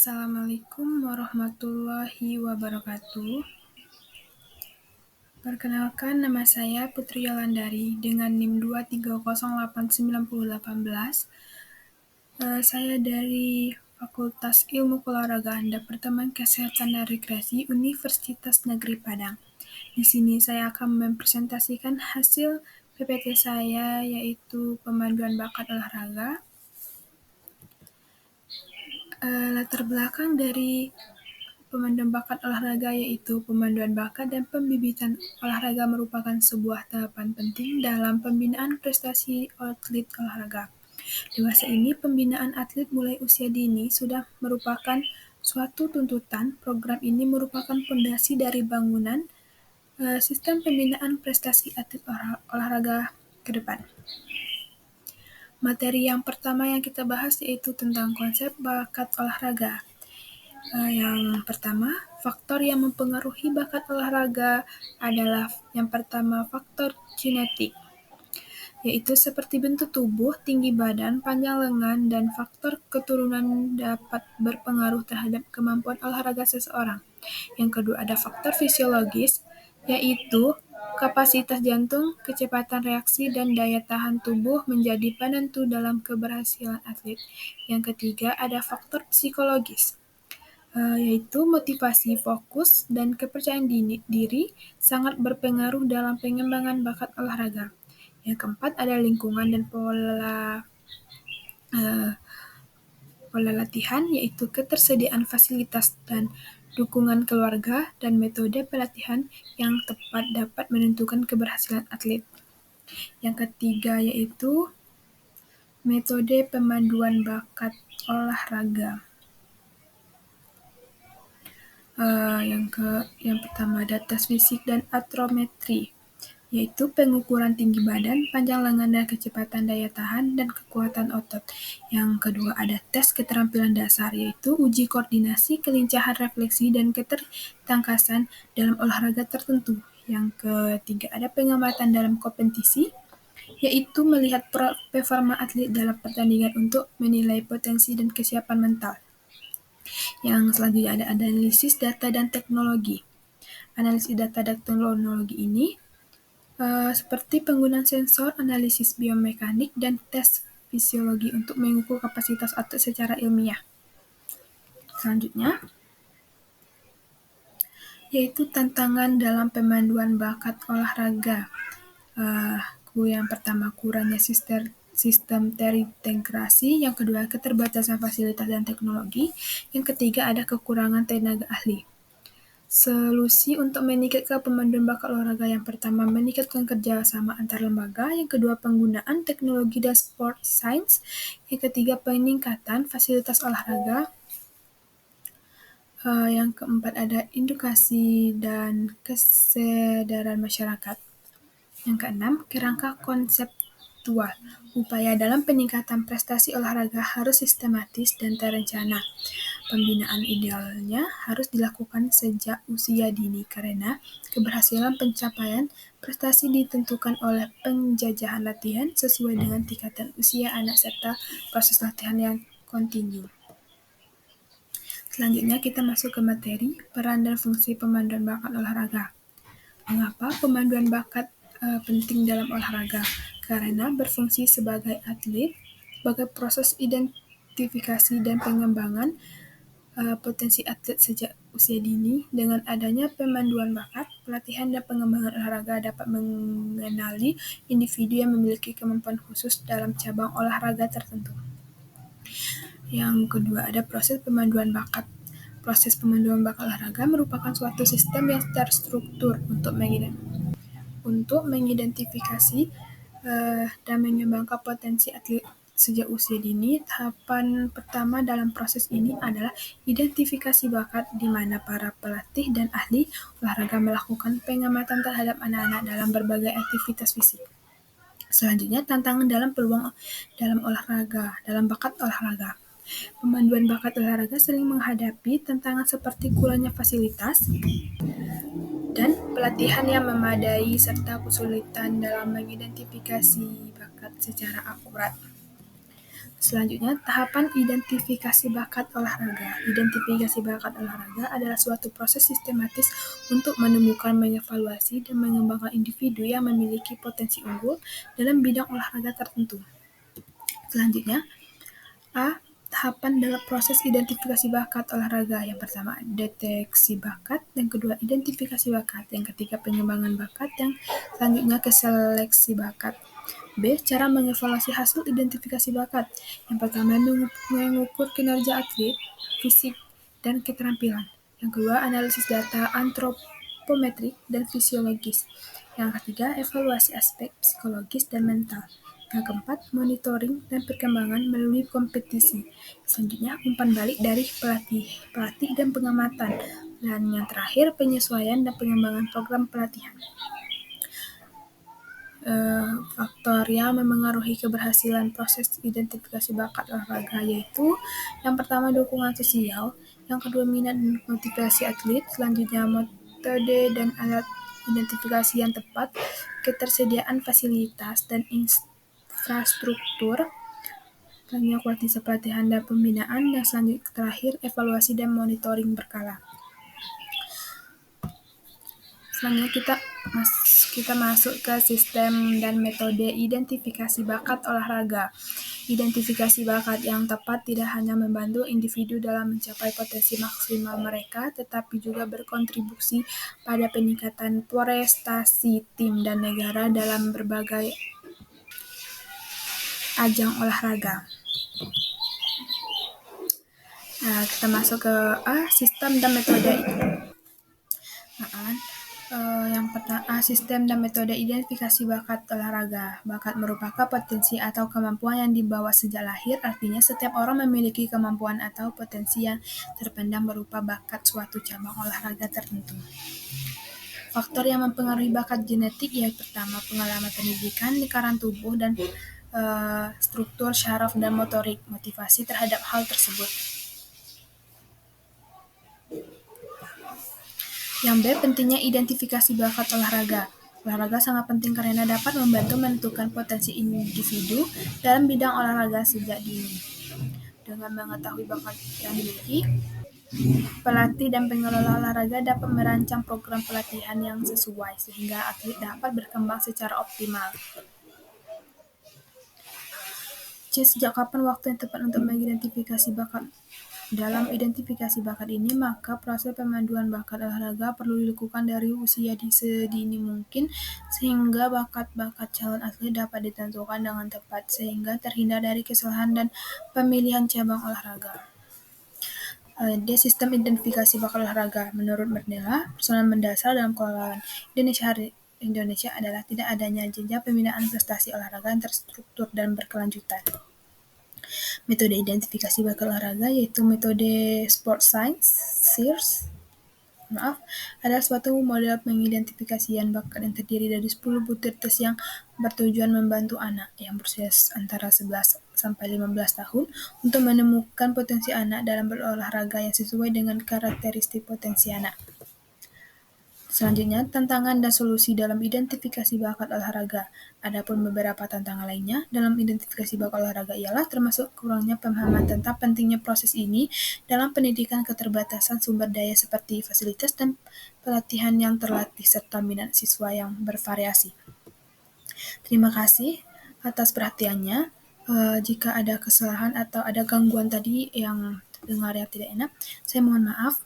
Assalamualaikum warahmatullahi wabarakatuh. Perkenalkan, nama saya Putri Yolandari dengan NIM 2308918. Saya dari Fakultas Ilmu Keolahragaan Departemen Kesehatan dan Rekreasi Universitas Negeri Padang. Di sini saya akan mempresentasikan hasil PPT saya, yaitu pemanduan bakat olahraga. Latar belakang dari pemanduan bakat olahraga yaitu pemanduan bakat dan pembibitan olahraga merupakan sebuah tahapan penting dalam pembinaan prestasi atlet olahraga. Dewasa ini, pembinaan atlet mulai usia dini sudah merupakan suatu tuntutan. Program ini merupakan fondasi dari bangunan sistem pembinaan prestasi atlet olahraga ke depan. Materi yang pertama yang kita bahas yaitu tentang konsep bakat olahraga. Yang pertama, faktor yang mempengaruhi bakat olahraga adalah yang pertama faktor genetik, yaitu seperti bentuk tubuh, tinggi badan, panjang lengan, dan faktor keturunan dapat berpengaruh terhadap kemampuan olahraga seseorang. Yang kedua ada faktor fisiologis, yaitu kapasitas jantung, kecepatan reaksi, dan daya tahan tubuh menjadi penentu dalam keberhasilan atlet. Yang ketiga ada faktor psikologis, yaitu motivasi, fokus, dan kepercayaan diri sangat berpengaruh dalam pengembangan bakat olahraga. Yang keempat ada lingkungan dan pola latihan, yaitu ketersediaan fasilitas dan dukungan keluarga dan metode pelatihan yang tepat dapat menentukan keberhasilan atlet. Yang ketiga yaitu metode pemanduan bakat olahraga. Yang pertama ada tes fisik dan atrometri, yaitu pengukuran tinggi badan, panjang lengan dan kecepatan daya tahan dan kekuatan otot. Yang kedua ada tes keterampilan dasar, yaitu uji koordinasi, kelincahan refleksi dan ketertangkasan dalam olahraga tertentu. Yang ketiga ada pengamatan dalam kompetisi, yaitu melihat performa atlet dalam pertandingan untuk menilai potensi dan kesiapan mental. Yang selanjutnya ada analisis data dan teknologi. Analisis data dan teknologi ini seperti penggunaan sensor, analisis biomekanik, dan tes fisiologi untuk mengukur kapasitas atlet secara ilmiah. Selanjutnya, yaitu tantangan dalam pemanduan bakat olahraga. Yang pertama, kurangnya sistem terintegrasi. Yang kedua, keterbatasan fasilitas dan teknologi. Yang ketiga, ada kekurangan tenaga ahli. Solusi untuk meningkatkan pemanduan bakat olahraga yang pertama, meningkatkan kerjasama antar lembaga. Yang kedua, penggunaan teknologi dan sport science. Yang ketiga, peningkatan fasilitas olahraga. Yang keempat, ada edukasi dan kesadaran masyarakat. Yang keenam, kerangka konseptual. Upaya dalam peningkatan prestasi olahraga harus sistematis dan terencana. Pembinaan idealnya harus dilakukan sejak usia dini karena keberhasilan pencapaian prestasi ditentukan oleh penjajahan latihan sesuai dengan tingkatan usia anak serta proses latihan yang kontinu. Selanjutnya kita masuk ke materi peran dan fungsi pemanduan bakat olahraga. Mengapa pemanduan bakat penting dalam olahraga? Karena berfungsi sebagai atlet, sebagai proses identifikasi dan pengembangan potensi atlet sejak usia dini. Dengan adanya pemanduan bakat, pelatihan dan pengembangan olahraga dapat mengenali individu yang memiliki kemampuan khusus dalam cabang olahraga tertentu. Yang kedua ada proses pemanduan bakat. Proses pemanduan bakat olahraga merupakan suatu sistem yang terstruktur untuk mengidentifikasi dan mengembangkan potensi atlet sejak usia dini. Tahapan pertama dalam proses ini adalah identifikasi bakat, di mana para pelatih dan ahli olahraga melakukan pengamatan terhadap anak-anak dalam berbagai aktivitas fisik. Selanjutnya, tantangan dalam peluang dalam bakat olahraga. Pemanduan bakat olahraga sering menghadapi tantangan seperti kurangnya fasilitas dan pelatihan yang memadai serta kesulitan dalam mengidentifikasi bakat secara akurat. Selanjutnya, tahapan identifikasi bakat olahraga. Identifikasi bakat olahraga adalah suatu proses sistematis untuk menemukan, mengevaluasi, dan mengembangkan individu yang memiliki potensi unggul dalam bidang olahraga tertentu. Selanjutnya, A. Tahapan dalam proses identifikasi bakat olahraga. Yang pertama, deteksi bakat. Yang kedua, identifikasi bakat. Yang ketiga, pengembangan bakat. Yang selanjutnya, seleksi bakat. B. Cara mengevaluasi hasil identifikasi bakat. Yang pertama, mengukur kinerja atlet, fisik, dan keterampilan. Yang kedua, analisis data antropometrik dan fisiologis. Yang ketiga, evaluasi aspek psikologis dan mental. Yang keempat, monitoring dan perkembangan melalui kompetisi. Selanjutnya, umpan balik dari pelatih dan pengamatan. Dan yang terakhir, penyesuaian dan pengembangan program pelatihan. Faktor yang memengaruhi keberhasilan proses identifikasi bakat olahraga yaitu yang pertama dukungan sosial, yang kedua minat dan motivasi atlet, selanjutnya metode dan alat identifikasi yang tepat, ketersediaan fasilitas dan infrastruktur, selanjutnya kualitas pelatihan dan pembinaan, dan selanjutnya terakhir evaluasi dan monitoring berkala. Selanjutnya kita masuk ke sistem dan metode identifikasi bakat olahraga. Identifikasi bakat yang tepat tidak hanya membantu individu dalam mencapai potensi maksimal mereka, tetapi juga berkontribusi pada peningkatan prestasi tim dan negara dalam berbagai ajang olahraga. Kita masuk ke sistem dan metode. Yang pertama, sistem dan metode identifikasi bakat olahraga. Bakat merupakan potensi atau kemampuan yang dibawa sejak lahir, artinya setiap orang memiliki kemampuan atau potensi yang terpendam berupa bakat suatu cabang olahraga tertentu. Faktor yang mempengaruhi bakat genetik yaitu pertama, pengalaman pendidikan, lingkaran tubuh, dan struktur syaraf dan motorik, motivasi terhadap hal tersebut. Yang B, pentingnya identifikasi bakat olahraga. Olahraga sangat penting karena dapat membantu menentukan potensi individu dalam bidang olahraga sejak dini. Dengan mengetahui bakat yang dimiliki, pelatih dan pengelola olahraga dapat merancang program pelatihan yang sesuai sehingga atlet dapat berkembang secara optimal. C. Sejak kapan waktu yang tepat untuk mengidentifikasi bakat? Dalam identifikasi bakat ini, maka proses pemanduan bakat olahraga perlu dilakukan dari usia sedini mungkin, sehingga bakat-bakat calon atlet dapat ditentukan dengan tepat, sehingga terhindar dari kesalahan dan pemilihan cabang olahraga. D. Sistem identifikasi bakat olahraga. Menurut Merdella, persoalan mendasar dalam pengelolaan Indonesia adalah tidak adanya jenjang pembinaan prestasi olahraga yang terstruktur dan berkelanjutan. Metode identifikasi bakat olahraga yaitu metode Sport Science, SIRS, adalah suatu model pengidentifikasian bakat yang terdiri dari 10 butir tes yang bertujuan membantu anak yang berusia antara 11 sampai 15 tahun untuk menemukan potensi anak dalam berolahraga yang sesuai dengan karakteristik potensi anak. Selanjutnya, tantangan dan solusi dalam identifikasi bakat olahraga. Adapun beberapa tantangan lainnya dalam identifikasi bakat olahraga ialah termasuk kurangnya pemahaman tentang pentingnya proses ini dalam pendidikan, keterbatasan sumber daya seperti fasilitas dan pelatihan yang terlatih, serta minat siswa yang bervariasi. Terima kasih atas perhatiannya. Jika ada kesalahan atau ada gangguan tadi yang terdengar yang tidak enak, saya mohon maaf.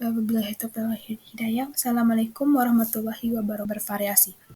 Wabillahi taufiq wal hidayah. Assalamualaikum warahmatullahi wabarakatuh. Bervariasi.